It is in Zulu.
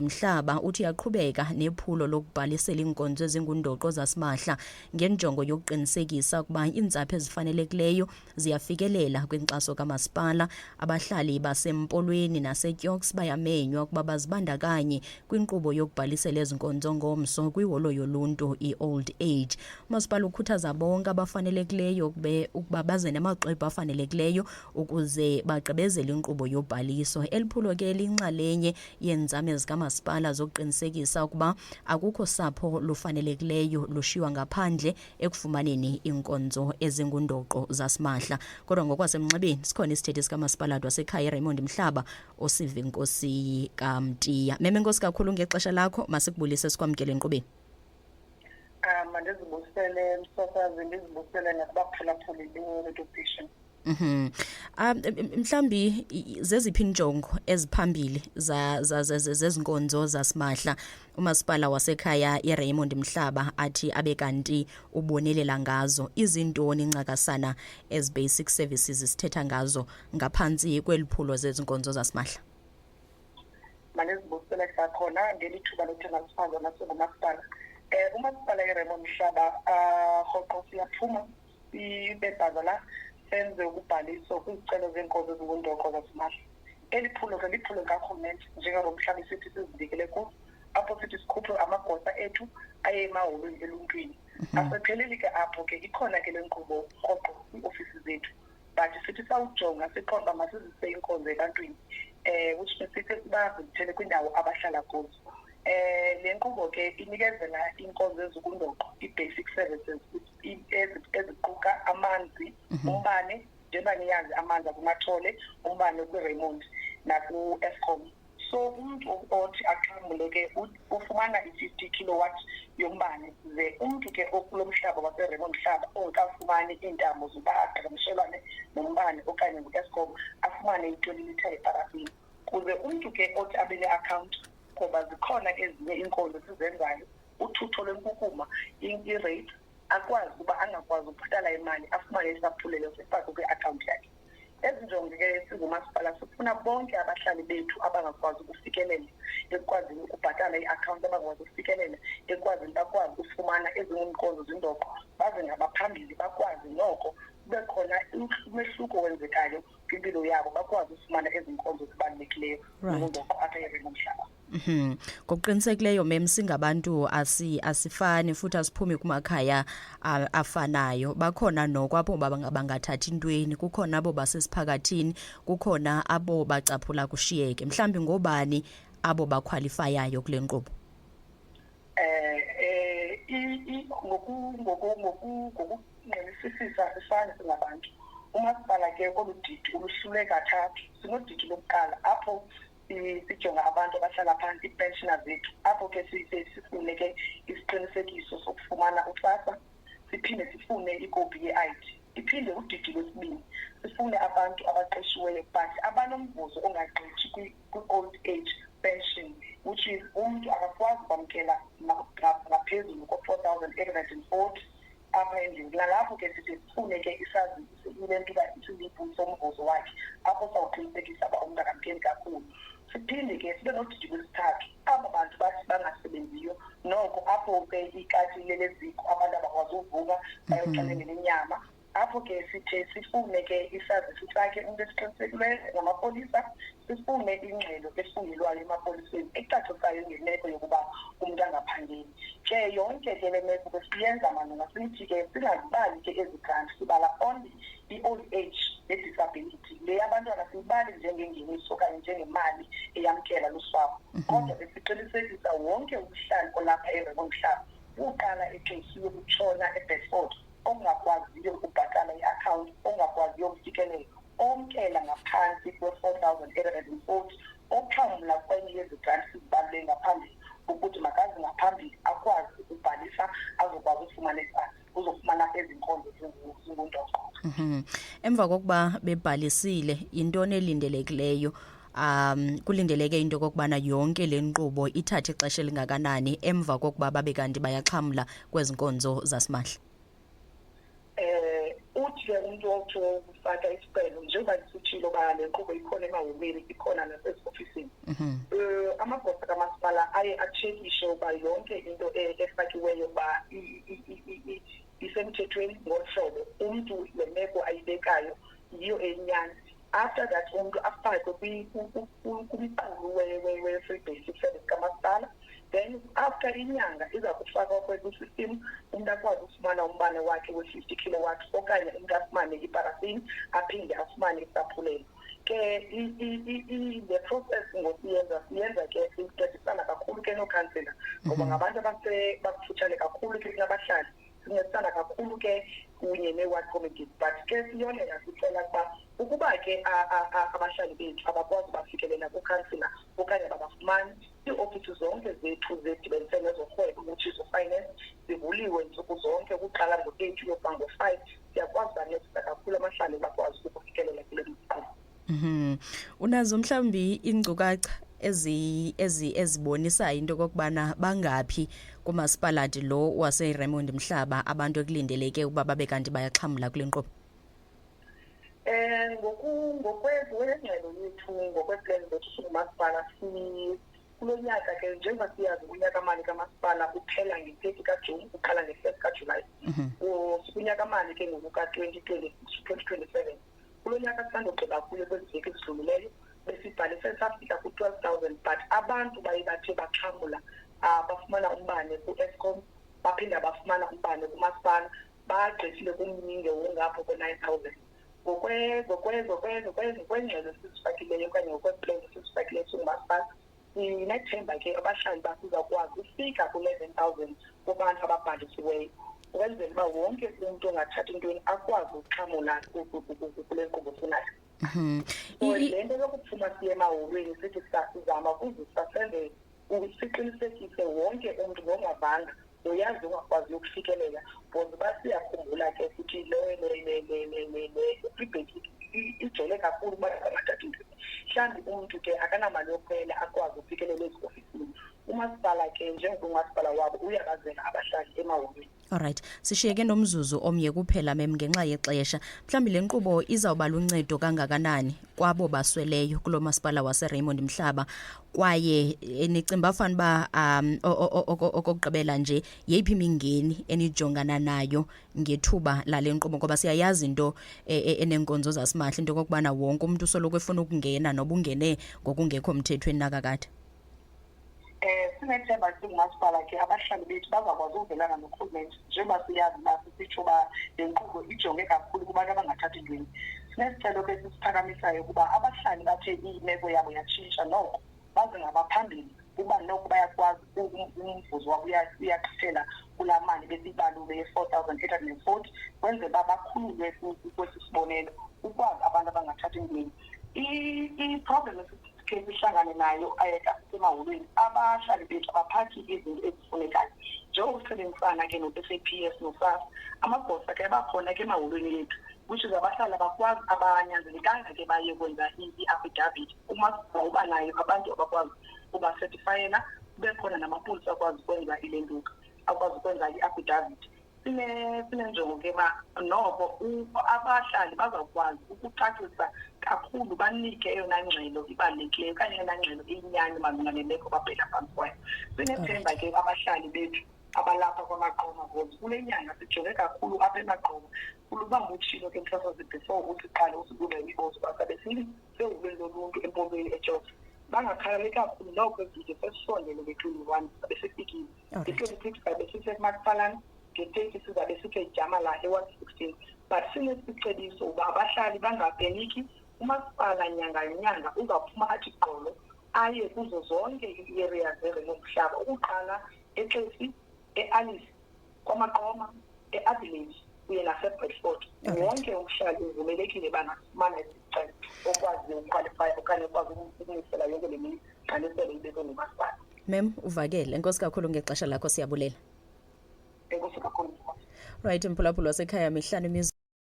Mhlaba uthi yaqhubeka nephulo lokubhalisela inkonzo ezingundoqo zasimahla ngenjongo yokuqinisekisa ukuba iintsapho ezifanelekileyo ziyafikelela kwinkxaso kamasipala. Abahlali basempolweni naseTyoks bayamenywa ukuba bazibandakanye kwinkqubo yokubhalisela ezinkonzo ngomso kwiholo yoluntu i-Old Age. Umasipala ukhuthaza bonke abafanelekileyo ukuba baze namaxwebhu afanelekileyo ukuze bagqibezele inkqubo yobhaliso. Eliphulo ke linxalenye yeenzame zikamasipala zokuqinisekisa ukuba akukho sapho lufanelekileyo lushiywa ngaphandle ekufumaneni inkonzo ezingundoqo zasimahla. Kodwa ngokwasemnxebeni sikhona isithethi sikamasipala wasekhaya Raymond Mhlaba osiva inkosi kaMtiya. Meme nkosi kakhulu ngexesha lakho, masikubulise sikwamkele enkqubeni. Mandizibusele msasazi, ndizibusele nakubaphulaphuli be-radio station. Mhlambi zeziphi injongo eziphambili zezinkonzo zasimahla umasipala wasekhaya iRaymond Mhlaba athi abe kanti ubonelela ngazo? Izintoni incakasana as basic services sithetha ngazo ngaphantsi kweliphulo zezinkonzo zasimahla? Mandizibusele sakhona ngelithuba lothenga siphandwa nasengumasipala. Umasipala iRaymond Mhlaba rhoqo siyaphuma ibebhazala senze ukubhaliswa kwizicelo zeenkonzo ezingundoqo zasimahla. Eli phulo ke liphulo likarhulumente njengomhlaba sithi sizibikele kuzo, apho sithi sikhuphe amagosa ethu aye emaholweni eluntwini. Asepheleli ke apho ke ikhona ke le nkqubo rhoqo kwiiofisi zethu, but sithi sawujonga siqonda masizise inkonzo ebantwini which means sithi bazithele kwindawo abahlala kuzo. Le nkqubo ke inikezela inkonzo ezikundoqo, i-basic services eziquka amanzi, umbane, njengoba niyazi amanzi akumathole, umbane kwi-Raymond naku-Eskom. So umuntu othi aqhamule ke ufumana i-50 kilowatts yombane, ze umuntu ke okulo mhlaba wase-Raymond Mhlaba ongekafumani iintambo zoba aqhagamshelwane nombane okanye ngu-Eskom afumane i-20 litre yeparafini. Kuze umuntu ke othi abe ne-account, ngoba zikhona ezinye inkonzo sizenzayo, uthutho lwenkukuma, i-rate, akwazi ukuba angakwazi ukubhatala imali afumane isaphulelo sefakwe kwi-account yakhe. Ezi njongo ke singumasipala sifuna bonke abahlali bethu abangakwazi ukufikelela ekwazini ukubhatala i-account, abangakwazi ukufikelela ekwazini bakwazi ukufumana ezinkonzo zindoqo, baze ngabaphambili bakwazi noko kube khona umehluko wenzekayo kwimpilo yabo, bakwazi ukufumana ezinkonzo zibalulekileyo zindoqo apha eRaymond Mhlaba. Ngokuqinisekileyo singabantu asifani futhi asiphumi kumakhaya afanayo. Bakhona noko apho bangathathi intweni, kukhona abo basesiphakathini, kukhona abo bacaphula kushiyeke. Mhlambi ngobani abo bakhwalifayayo kule nkqubo? Ngokunqelisisisa sifane singabantu. Umasipala ke oludidi uluhlule kathathu. Sinodidi lokuqala apho sijonga abantu abahlala phansi, i-pensioners zethu, apho ke sifune ke isiqinisekiso sokufumana uSASSA, siphinde sifune ikopi ye-ID. Iphinde udidi lwesibini sifune abantu abaqeshiweyo but abanomvuzo ongagqithi kwi-old age pension, which is umuntu akakwazi ukwamkela ngaphezulu ko-4,840 apha endlini. Nalapho ke sithi sifune ke isazisi ile nto uba isiliphu somvuzo wakhe, apho sawuqinisekisa uba umntu akamkeli kakhulu. Siphinde ke sibe nodidi lwesithathu aba bantu bathi bangasebenziyo, noko apho ke ikati leleziko abantu abakwazi uvuka bayoxelengela inyama. Apho ke sithe sifune ke isazisi sakhe umuntu esiqinisekileyo ngamapolisa, sifune ingxelo efungelwayo emapoliseni ecacisayo ngemeko yokuba umuntu angaphangeli. Ke yonke ke le meko besiyenza malunga sithi ke singazibali ke ezi grant, sibala only i-old age ne-disability. Le abantwana siyibali njengengeniso okanye njengemali eyamkela lusapho. Kodwa besiqinisekisa wonke umhlali olapha eRaymond Mhlaba uqala eXesi yokutshona eBedford ongakwaziyo ukubhatala i-account, ongakwaziyo ukufikelela, omkela ngaphansi kwe-4,840, oxhamla kwenye yezigranti sizibalule ngaphambili ukuthi makazi ngaphambili akwazi ukubhalisa azokwazi ukufumana isipasi, uzofumana ezinkonzo zingundoqo. Emva kokuba bebhalisile, yintoni elindelekileyo? Kulindeleke into kokubana yonke le nkqubo ithathe ixesha elingakanani emva kokuba babe kanti bayaxhamla kwezi nkonzo zasimahla? Uthi ke umuntu othi ukufaka isicelo njengoba sithilo ba le nkqubo ikhona emahhoveli ikhona nasezofisini amagosa kamasipala aye achekishe uba yonke into efakiweyo ba isemthethweni ngohlobo umuntu lemeko ayibekayo yiyo enyani. After that umuntu afakwe kumqulu we-free basic service kamasipala, then after inyanga iza kufakwa kwi-system umuntu akwazi ukufumana umbane wakhe we-50 kilowatts okanye umuntu afumane iparafini aphinde afumane isaphulelo. Ke the process ngosiyenza ke sincedisana kakhulu ke nokhansela ngoba ngabantu bakufutshane kakhulu ke nabahlali sincedisana kakhulu ke kunye ne-ward committees, but ke siyolela sicela ukuba ke abahlali bethu abakwazi bafikelela kukhansela okanye babafumani iiofisi zonke zethu zedibaniselwe nezorhwebo which is finance zivuliwe nsuku zonke ukuqala ngo-8 uyofika ngo-5. Siyakwazi bancedisa kakhulu abahlali bakwazi ukufikelela kule mqobo. Unazo mhlawumbi inkcukacha ezibonisa into kokubana bangaphi kumasipalati lo wase-Raymond Mhlaba abantu ekulindeleke ukuba babe kanti bayaxhamla kule nkqubo? Ngokwengxelo yethu ngokweplan zethu singumasipala kulo nyaka ke njengoba siyazi unyaka-mali kamasipala uphela nge-30 kaJuni uqala nge-1 kaJulayi. Kunyaka-mali ke ngoku ka-2027 kulo nyaka sisandogqiba kuyo kwezi veki ezidlulileyo besibhalise safika ku-12,000 but abantu baye bathe baxhamula bafumana umbane ku-Eskom baphinda bafumana umbane kumasipala bagqithile kumnyinge wongapho ko-9,000. Ngokwengxelo sisifakileyo okanye ngokweplan sisifakileyo singumasipala sinethemba ke abahlali basizakwazi ufika ku-11,000 kubantu ababhalisiweyo ukwenzela uba wonke umntu ongathathi ntweni akwazi ukuxhamula kule nkqubo sinayo. So le nto yokuphuma siye emahholweni sithi sizama ukuzisa senze siqinisekise wonke umntu nongavanga uyazi ungakwazi ukufikelela because basiyakhumbula ke futhi ijele kakhulu uba angathathi ntweni. Mhlawumbi umntu ke akanamali yokhwela akwazi ukufikelela eziofisini. Umasipala ke njengomasipala wabo uyabazela abahlali emahholweni. Alright, sishiyeke nomzuzu omnye kuphela mem ngenxa yexesha. Mhlawumbi le nkqubo izawuba luncedo kangakanani kwabo basweleyo kulo masipala wase-Raymond Mhlaba kwaye nicimba fanuba okokugqibela nje yeyiphi imingeni enijongana nayo ngethuba lale nkqubo ngoba siyayazi into enenkonzo zasimahla into kokubana wonke umuntu usoloko efuna ukungena noba ungene ngokungekho mthethweni nakakade. Sinethemba singumasipala ke abahlali bethu bazakwazi ukuvelana norhulumente njengoba siyazi uba sisitsho uba le nkqubo ijonge kakhulu kubantu abangathathi ntweni. Sinesicelo ke sisiphakamisayo ukuba abahlali bathe imeko yabo yatshintsha noko baze ngabaphambili kuba noko bayakwazi umvuzo wabo uyaqhithela kulaa mali besibalule ye-4,840 kwenzela uba bakhululwe kwesi sibonelo ukwazi abantu abangathathi ntweni. I-problem ke sihlangane nayo ayekasemahholweni abahlali bethu abaphathi izinto ezifunekayo njengokusebenzisana ke no-SAPS no-SARS amagosa ke abakhona ke emahholweni yethu which is abahlali abakwazi abanyanzelekanga ke baye kwenza i-affidavit umasipala uba nayo abantu abakwazi ubasertifayela kube khona namapolisa akwazi ukwenza ilentuka akwazi ukwenza i-affidavit. Sinenjongo ke noko abahlali bazawukwazi ukucacisa kakhulu banike eyona ngxelo ibalulekileyo okanye eyona ngxelo iyinyani malunga nemeko babheka phambi kwayo. Sinethemba ke abahlali bethu abalapha kwamaqoma ngoba kule nyanga sijonge kakhulu apha emaqoma kuluba ngutshilo ke mhlawumbi before uthi qala usibule imibuzo basabe sehulweni loluntu empompeni eJozi bangakhalali kakhulu noko ezide sesisondele nge-21 sabe sifikile nge-26 sabe sisemakufalana nge-30 sizabe sikejama la e-Ward 16 but sinesicebiso uba abahlali bangabheniki umasipala nyanga uzawuphuma athi gqolo aye kuzo zonke ii-areas ze-Raymond Mhlaba ukuqala eXesi e-Alice kwamaqoma e-Adelaide kuye nase-Bradford. Wonke umhlali uvumelekile bangasifumana isicelo okwazi ukuqualifya okanye ukwazi ukumisela yonke le migqaliselo ibekwe ngumasipala. Mem uvakele enkosi kakhulu ngexesha lakho siyabulela. Enkosi kakhulu. Right, mphulaphula wasekhaya mihlanu